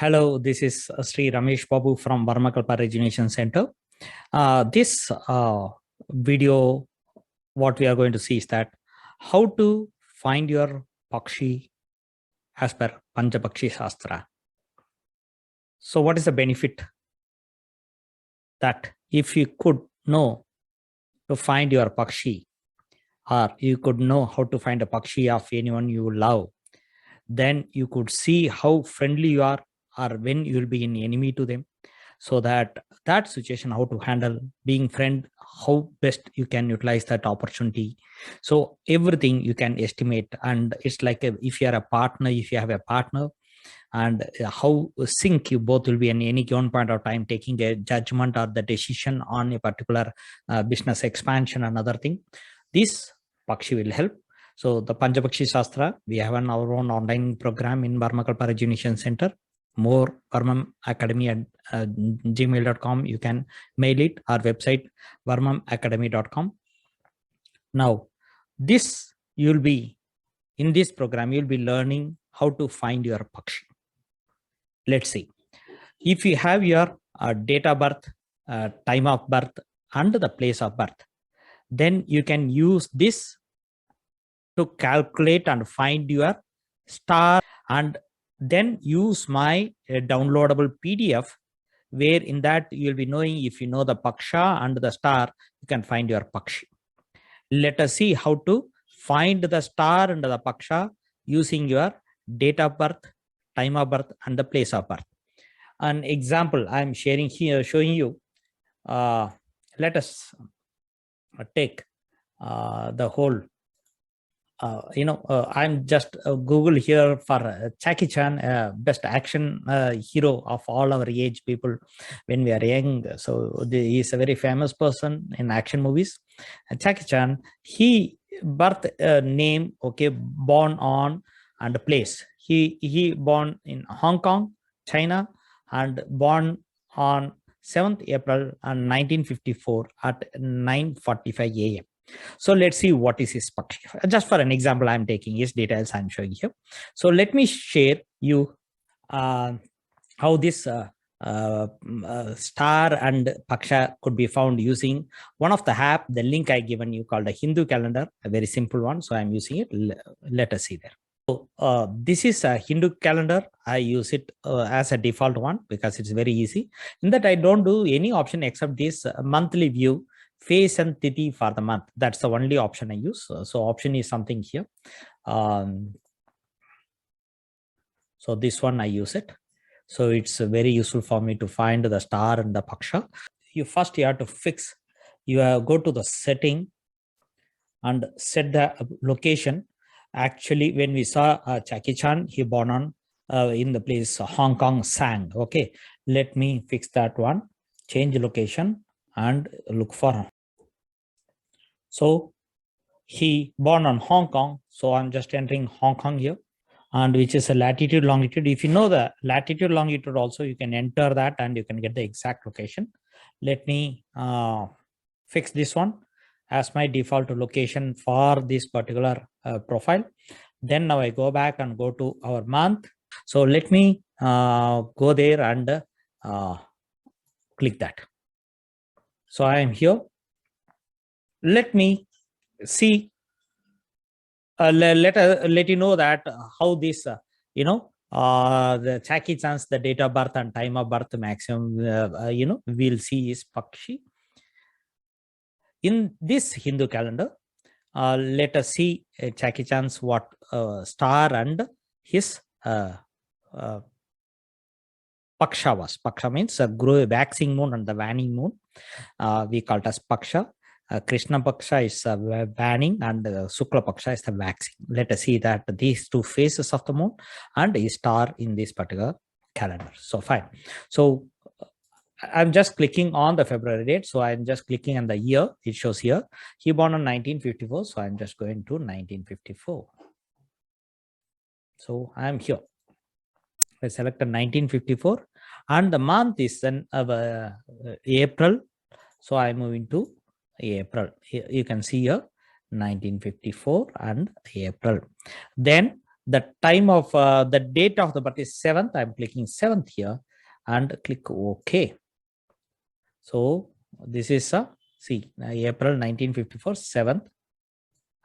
Hello, this is Sri Ramesh Babu from Varmakalpa Rejuvenation Center. This video, what we are going to see is that how to find your Pakshi as per Pancha Pakshi Sastra. So what is the benefit that if you could know to find your Pakshi, or you could know how to find a Pakshi of anyone you love, then you could see how friendly you are or when you will be an enemy to them. So that situation, how to handle being friend, how best you can utilize that opportunity. So everything you can estimate, and it's like if you are a partner, if you have a partner, and how sync you both will be in any given point of time taking a judgment or the decision on a particular business expansion, another thing. This Pakshi will help. So the Pancha Pakshi Sastra, we have our own online program in Varmakalpa Rejuvenation Center. More varmamacademy@gmail.com. You can mail it. Our website varmamacademy.com. Now, this you'll be in this program. You'll be learning how to find your Pakshi. Let's see. If you have your date of birth, time of birth, and the place of birth, then you can use this to calculate and find your star, and then use my downloadable PDF, where in that you'll be knowing if you know the Paksha and the star, you can find your Pakshi. Let us see how to find the star and the Paksha using your date of birth, time of birth, and the place of birth. An example I'm sharing here, showing you. Let us take the whole. I'm just Google here for Jackie Chan, best action hero of all our age people when we are young. So he is a very famous person in action movies. Jackie Chan, he birth name, okay, born on and place. He born in Hong Kong, China, and born on 7th April 1954 at 9:45 a.m. So let's see what is his Pakshi. Just for an example, I'm taking his details I'm showing here. So let me share you how this star and Paksha could be found using one of the app, the link I given you called a Hindu calendar, a very simple one. So I'm using it. Let us see there. So this is a Hindu calendar. I use it as a default one because it's very easy. In that I don't do any option except this monthly view, face and tithi for the month. That's the only option I use. So option is something here. So this one I use it. So it's very useful for me to find the star and the Paksha. You have to fix. You go to the setting and set the location. Actually, when we saw Jackie Chan, he born on in the place Hong Kong Sang. Okay, let me fix that one. Change location and look for. So he born on Hong Kong. So I'm just entering Hong Kong here, and which is a latitude, longitude. If you know the latitude, longitude also, you can enter that and you can get the exact location. Let me fix this one as my default location for this particular profile. Then now I go back and go to our month. So let me go there and click that. So I am here. Let me see. Let you know that how this the Jackie Chan's the date of birth and time of birth maximum we'll see is Pakshi. In this Hindu calendar, let us see Jackie Chan's what star and his Paksha was. Paksha means waxing moon and the waning moon. We call it as Paksha. Krishna Paksha is waning and Sukla Paksha is the waxing. Let us see that these two phases of the moon and a star in this particular calendar. So fine. So I'm just clicking on the February date. So I'm just clicking on the year. It shows here. He born on 1954. So I'm just going to 1954. So I'm here. I selected 1954 and the month is then April. So I'm moving to April. You can see here 1954 and April. Then The time of the date of the birth is 7th. I'm clicking 7th here and click OK. So this is see April 1954 7th.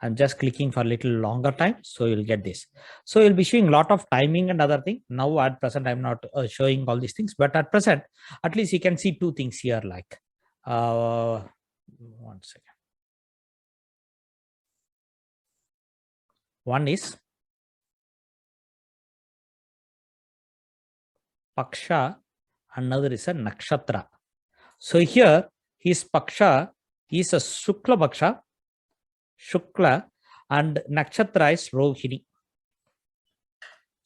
I'm just clicking for a little longer time, so you'll get this. So you'll be showing a lot of timing and other thing. Now at present, I'm not showing all these things, but at present, at least you can see two things here. Like, one second. One is Paksha, another is a Nakshatra. So here, his Paksha is a Shukla Paksha, Shukla, and Nakshatra is Rohini.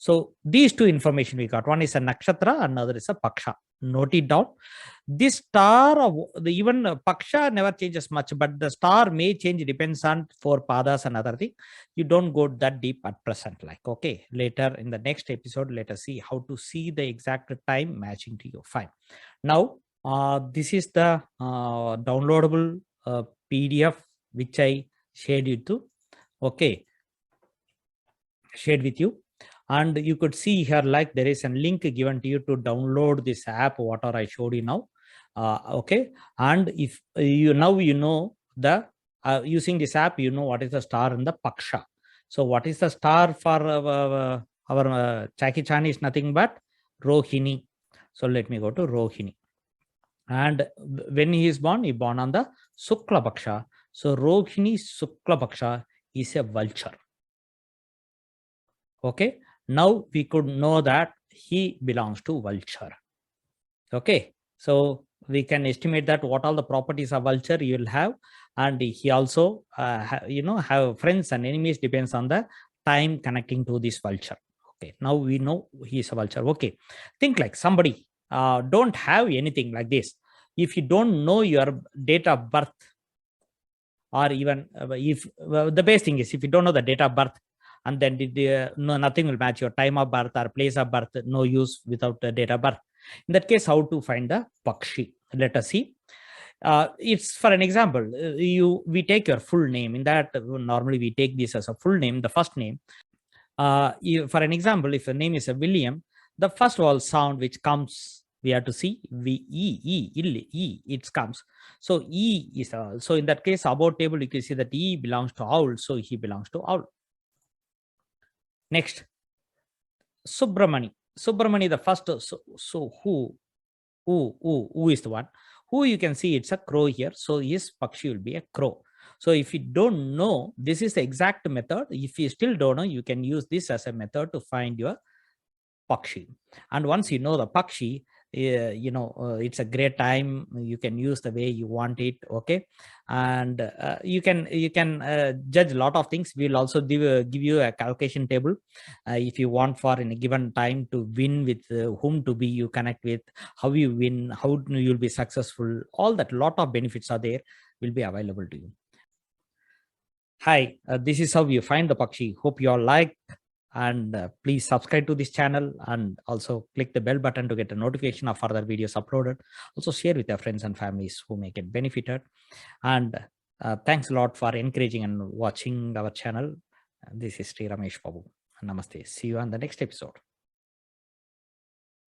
So these two information we got. One is a nakshatra, another is a paksha. Note it down. This star, even paksha never changes much, but the star may change, depends on four padas and other thing. You don't go that deep at present. Like, okay, later in the next episode, let us see how to see the exact time matching to your fine. Now, this is the downloadable PDF which I shared you to. Okay, shared with you. And you could see here, like there is a link given to you to download this app, whatever I showed you now. Okay. And if you now you know the using this app, you know what is the star in the Paksha. So what is the star for our Jackie Chan is nothing but Rohini. So let me go to Rohini. And when he is born on the Shukla Paksha. So Rohini Shukla Paksha is a vulture. Okay. Now we could know that he belongs to vulture. Okay. So we can estimate that what all the properties of vulture you will have. And he also, have friends and enemies depends on the time connecting to this vulture. Okay. Now we know he is a vulture. Okay. Think like somebody don't have anything like this. If you don't know your date of birth, or even if the best thing is if you don't know the date of birth, and then no, nothing will match your time of birth or place of birth, no use without the date of birth. In that case, how to find the Pakshi? Let us see. It's for an example, we take your full name. In that, normally we take this as a full name, the first name. For an example, if the name is a William, the first vowel sound which comes, we have to see it comes. So E is so in that case, about table you can see that E belongs to owl, so he belongs to owl. Next, Subramani. Subramani, the first. So who is the one? Who, you can see it's a crow here. So his Pakshi will be a crow. So if you don't know, this is the exact method. If you still don't know, you can use this as a method to find your Pakshi. And once you know the Pakshi, it's a great time. You can use the way you want it. Okay. And you can judge a lot of things. We'll also give you a calculation table if you want for in a given time to win, with whom to be you connect with, how you win, how you'll be successful. All that lot of benefits are there, will be available to you. Hi, this is how you find the Pakshi. Hope you all like, and please subscribe to this channel and also click the bell button to get a notification of further videos uploaded. Also share with your friends and families who may get benefited. And thanks a lot for encouraging and watching our channel. This is Sri Ramesh Babu. Namaste. See you on the next episode.